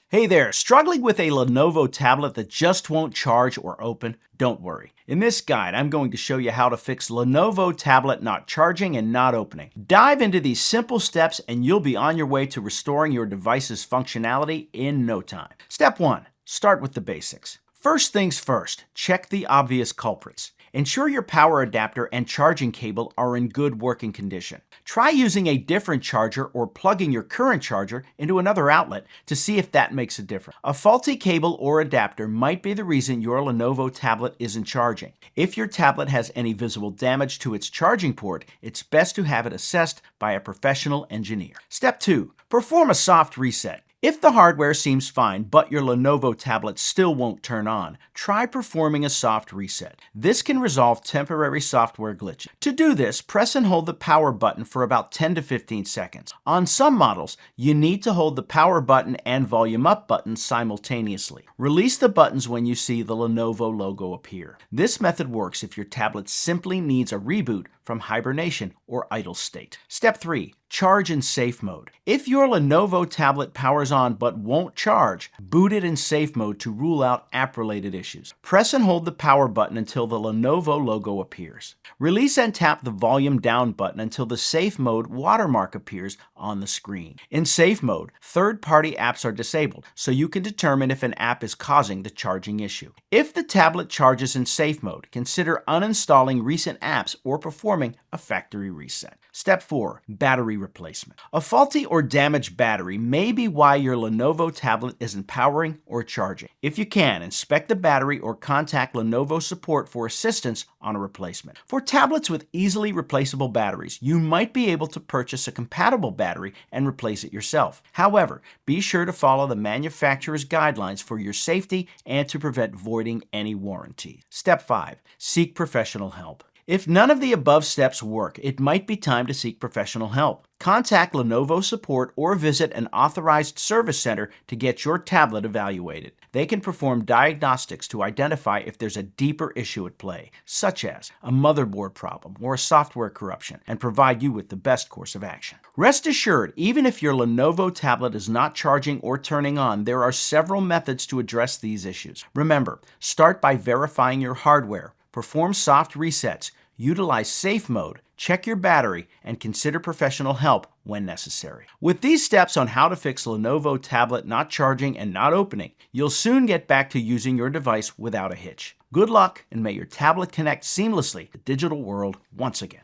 Hey there, struggling with a Lenovo tablet that just won't charge or open? Don't worry. In this guide, I'm going to show you how to fix Lenovo tablet not charging and not opening. Dive into these simple steps and you'll be on your way to restoring your device's functionality in no time. Step 1. Start with the basics. First things first, check the obvious culprits. Ensure your power adapter and charging cable are in good working condition. Try using a different charger or plugging your current charger into another outlet to see if that makes a difference. A faulty cable or adapter might be the reason your Lenovo tablet isn't charging. If your tablet has any visible damage to its charging port, it's best to have it assessed by a professional engineer. Step 2. Perform a soft reset. If the hardware seems fine, but your Lenovo tablet still won't turn on, try performing a soft reset. This can resolve temporary software glitches. To do this, press and hold the power button for about 10 to 15 seconds. On some models, you need to hold the power button and volume up buttons simultaneously. Release the buttons when you see the Lenovo logo appear. This method works if your tablet simply needs a reboot from hibernation or idle state. Step 3. Charge in safe mode. If your Lenovo tablet powers on but won't charge, boot it in safe mode to rule out app-related issues. Press and hold the power button until the Lenovo logo appears. Release and tap the volume down button until the safe mode watermark appears on the screen. In safe mode, third-party apps are disabled, so you can determine if an app is causing the charging issue. If the tablet charges in safe mode, consider uninstalling recent apps or performing a factory reset. Step 4. Battery replacement. A faulty or damaged battery may be why your Lenovo tablet isn't powering or charging. If you can, inspect the battery or contact Lenovo support for assistance on a replacement. For tablets with easily replaceable batteries, you might be able to purchase a compatible battery and replace it yourself. However, be sure to follow the manufacturer's guidelines for your safety and to prevent voiding any warranty. Step 5. Seek professional help. If none of the above steps work, it might be time to seek professional help. Contact Lenovo support or visit an authorized service center to get your tablet evaluated. They can perform diagnostics to identify if there's a deeper issue at play, such as a motherboard problem or a software corruption, and provide you with the best course of action. Rest assured, even if your Lenovo tablet is not charging or turning on, there are several methods to address these issues. Remember, start by verifying your hardware. Perform soft resets, utilize safe mode, check your battery, and consider professional help when necessary. With these steps on how to fix Lenovo tablet not charging and not opening, you'll soon get back to using your device without a hitch. Good luck, and may your tablet connect seamlessly to the digital world once again.